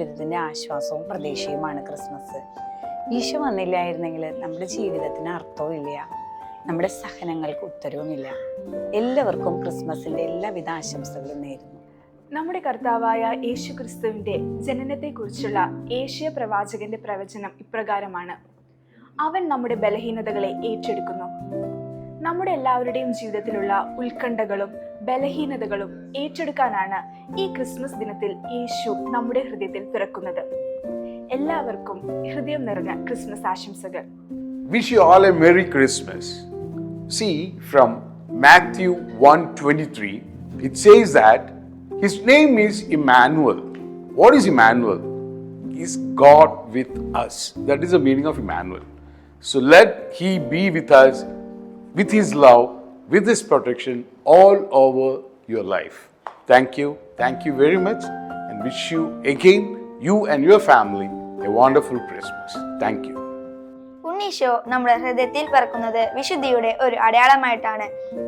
ജീവിതത്തിൻ്റെ ആശ്വാസവും പ്രതീക്ഷയുമാണ് ക്രിസ്മസ്. ഈശോ വന്നില്ലായിരുന്നെങ്കിൽ നമ്മുടെ ജീവിതത്തിന് അർത്ഥവും ഇല്ല, നമ്മുടെ സഹനങ്ങൾക്ക് ഉത്തരവുമില്ല. എല്ലാവർക്കും ക്രിസ്മസിൻ്റെ എല്ലാവിധ ആശംസകളും നേരുന്നു. നമ്മുടെ കർത്താവായ യേശു ക്രിസ്തുവിൻ്റെ ജനനത്തെക്കുറിച്ചുള്ള ഏഷ്യ പ്രവാചകന്റെ പ്രവചനം ഇപ്രകാരമാണ്: അവൻ നമ്മുടെ ബലഹീനതകളെ ഏറ്റെടുക്കുന്നു. നമ്മുടെ എല്ലാവരുടെയും ജീവിതത്തിലുള്ള ഉത്കണ്ഠകളും ബലഹീനതകളും ഏറ്റെടുക്കാനാണ് ഈ ക്രിസ്മസ് ദിനത്തിൽ യേശു നമ്മുടെ ഹൃദയത്തിൽ പിറക്കുന്നത്. എല്ലാവർക്കും ഹൃദയം നിറഞ്ഞ ക്രിസ്മസ് ആശംസകൾ. Wish you all a Merry Christmas. See, from Matthew 1:23, it says that his name is Emmanuel. What is Emmanuel? Is God with us. That is the meaning of Emmanuel. So let he be with us, with his love, with his protection all over your life. Thank you very much, and wish you again, you and your family, a wonderful Christmas. Thank you. ഉണ്ണീശോ നമ്മുടെ ഹൃദയത്തിൽ പിറക്കുന്നത് വിശുദ്ധിയുടെ ഒരു അടയാളമായിട്ടാണ്.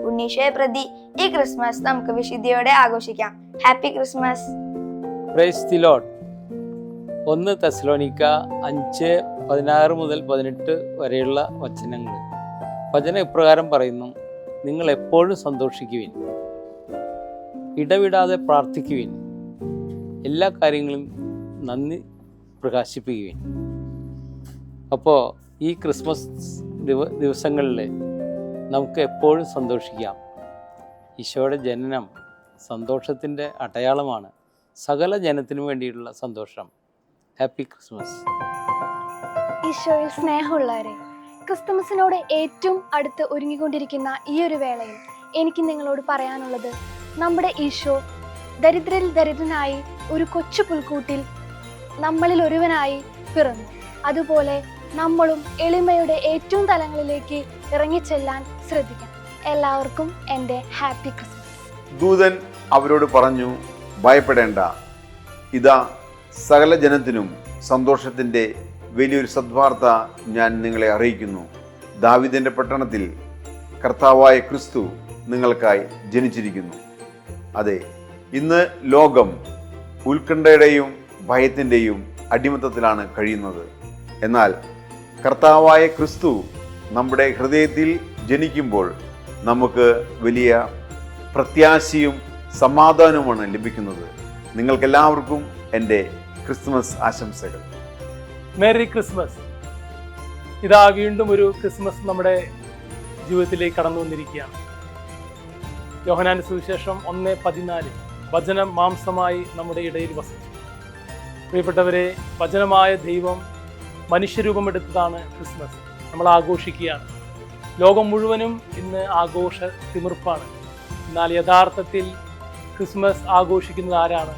ഉണ്ണീശോയെ പ്രതി ഈ Christmas നമുക്ക് വിശുദ്ധിയോടെ ആഘോഷിക്കാം. Happy Christmas. Praise the Lord. 1 തെസ്സലോനിക്ക 5:16 മുതൽ 18 വരെയുള്ള വചനങ്ങൾ. വചനം ഇപ്രകാരം പറയുന്നു: നിങ്ങൾ എപ്പോഴും സന്തോഷിക്കുവിൻ, ഇടവിടാതെ പ്രാർത്ഥിക്കുവിൻ, എല്ലാ കാര്യങ്ങളും നന്ദി പ്രകാശിപ്പിക്കുവിൻ. അപ്പോൾ ഈ ക്രിസ്മസ് ദിവസങ്ങളിൽ നമുക്ക് എപ്പോഴും സന്തോഷിക്കാം. ഈശോയുടെ ജനനം സന്തോഷത്തിൻ്റെ അടയാളമാണ്. സകല ജനത്തിനു വേണ്ടിയിട്ടുള്ള സന്തോഷം. Happy Christmas. ഈശോയിൽ സ്നേഹമുള്ളവരെ, ക്രിസ്തുമസിനോട് ഏറ്റവും അടുത്ത് ഒരുങ്ങിക്കൊണ്ടിരിക്കുന്ന ഈ ഒരു വേളയിൽ എനിക്ക് നിങ്ങളോട് പറയാനുള്ളത്, നമ്മുടെ ഈശോ ദരിദ്രരിൽ ദരിദ്രനായി ഒരു കൊച്ചു പുൽക്കൂട്ടിൽ നമ്മളിൽ ഒരുവനായി പിറന്നു. അതുപോലെ നമ്മളും എളിമയുടെ ഏറ്റവും തലങ്ങളിലേക്ക് ഇറങ്ങിച്ചെല്ലാൻ ശ്രദ്ധിക്കാം. എല്ലാവർക്കും എൻ്റെ ഹാപ്പി ക്രിസ്മസ്. ദൂതൻ അവരോട് പറഞ്ഞു, ഭയപ്പെടേണ്ട, ഇതാ സകല ജനത്തിനും സന്തോഷത്തിൻ്റെ വലിയൊരു സദ്വാർത്ത ഞാൻ നിങ്ങളെ അറിയിക്കുന്നു. ദാവീദിന്റെ പട്ടണത്തിൽ കർത്താവായ ക്രിസ്തു നിങ്ങൾക്കായി ജനിച്ചിരിക്കുന്നു. അതെ, ഇന്ന് ലോകം ഉത്കണ്ഠയുടെയും ഭയത്തിൻ്റെയും അടിമത്തത്തിലാണ് കഴിയുന്നത്. എന്നാൽ കർത്താവായ ക്രിസ്തു നമ്മുടെ ഹൃദയത്തിൽ ജനിക്കുമ്പോൾ നമുക്ക് വലിയ പ്രത്യാശയും സമാധാനവുമാണ് ലഭിക്കുന്നത്. നിങ്ങൾക്കെല്ലാവർക്കും എൻ്റെ ക്രിസ്മസ് ആശംസകൾ. Merry Christmas. ഇതാ വീണ്ടും ഒരു ക്രിസ്മസ് നമ്മുടെ ജീവിതത്തിലേക്ക് കടന്നു വന്നിരിക്കുകയാണ്. യോഹന്നാന്റെ സുവിശേഷം 1:14, വചനം മാംസമായി നമ്മുടെ ഇടയിൽ വസിച്ചു. പ്രിയപ്പെട്ടവരെ, വചനമായ ദൈവം മനുഷ്യരൂപമെടുത്തതാണ് ക്രിസ്മസ്. നമ്മൾ ആഘോഷിക്കുകയാണ്. ലോകം മുഴുവനും ഇന്ന് ആഘോഷ തിമിർപ്പാണ്. എന്നാൽ യഥാർത്ഥത്തിൽ ക്രിസ്മസ് ആഘോഷിക്കുന്നത് ആരാണ്?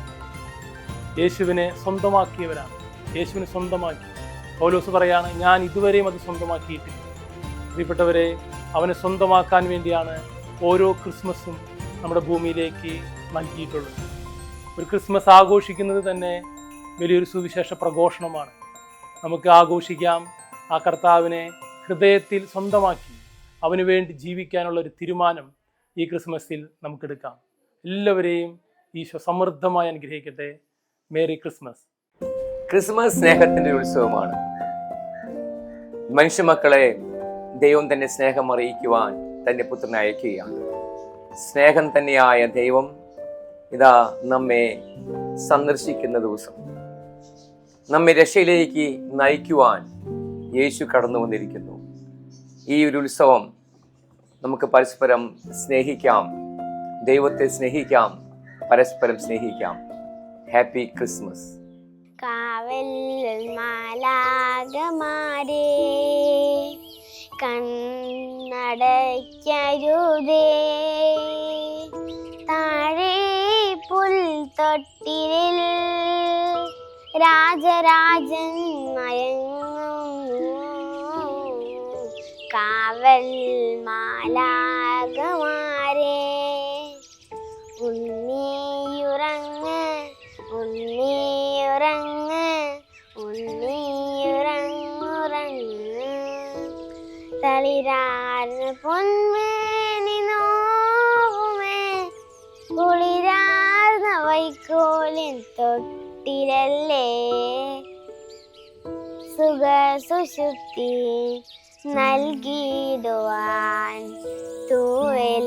യേശുവിനെ സ്വന്തമാക്കിയവരാണ്. യേശുവിനെ സ്വന്തമാക്കി. പൗലോസ് പറയാണ്, ഞാൻ ഇതുവരെയും അത് സ്വന്തമാക്കിയിട്ടില്ല. പ്രിയപ്പെട്ടവരെ, അവനെ സ്വന്തമാക്കാൻ വേണ്ടിയാണ് ഓരോ ക്രിസ്മസും നമ്മുടെ ഭൂമിയിലേക്ക് നൽകിയിട്ടുള്ളത്. ഒരു ക്രിസ്മസ് ആഘോഷിക്കുന്നത് തന്നെ വലിയൊരു സുവിശേഷ പ്രഘോഷണമാണ്. നമുക്ക് ആഘോഷിക്കാം. ആ കർത്താവിനെ ഹൃദയത്തിൽ സ്വന്തമാക്കി അവന് വേണ്ടി ജീവിക്കാനുള്ള ഒരു തീരുമാനം ഈ ക്രിസ്മസിൽ നമുക്കെടുക്കാം. എല്ലാവരെയും ഈശോ സമൃദ്ധമായി അനുഗ്രഹിക്കട്ടെ. Merry Christmas. ക്രിസ്മസ് സ്നേഹത്തിൻ്റെ ഉത്സവമാണ്. മനുഷ്യമക്കളെ ദൈവം തന്റെ സ്നേഹം അറിയിക്കുവാൻ തന്റെ പുത്രനെ അയക്കുകയാണ്. സ്നേഹം തന്നെയായ ദൈവം ഇതാ നമ്മെ സന്ദർശിക്കുന്ന ദിവസം, നമ്മെ രക്ഷയിലേക്ക് നയിക്കുവാൻ യേശു കടന്നു വന്നിരിക്കുന്നു. ഈ ഒരു ഉത്സവം നമുക്ക് പരസ്പരം സ്നേഹിക്കാം, ദൈവത്തെ സ്നേഹിക്കാം, പരസ്പരം സ്നേഹിക്കാം. Happy Christmas. കാവൽ മാലാഖമാരേ, കണ്ണടയ്ക്കരുതേ, താഴെ പുൽത്തൊട്ടിലിൽ രാജരാജൻ മയങ്ങുന്നു. കാവൽ മാലാഖമാരേ, ഉണ്ണിയുറങ്ങ്, ഉണ്ണിയുറങ്ങ്, ഉണ്ണിയുറങ്ങുറങ്ങ്. തളിരാർന്ന പൊന്മേനി നോവുമേ, കുളിരാർന്ന വൈക്കു കൈകോലിൻ തൊട്ടിലല്ലേ സുഖ സുശുദ്ധി നൽകിടുവാൻ തൂവൽ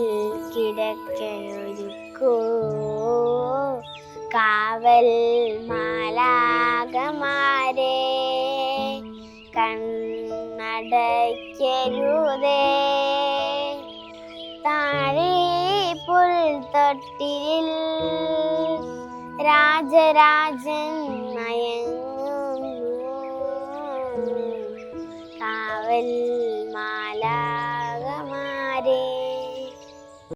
കിടക്കയൊരുക്കൂ കാവൽ മാലാകമാരെ കണ്ണടയ്ക്കരുതേ താഴെ പുൽത്തൊട്ടിലിൽ രാജരാജൻ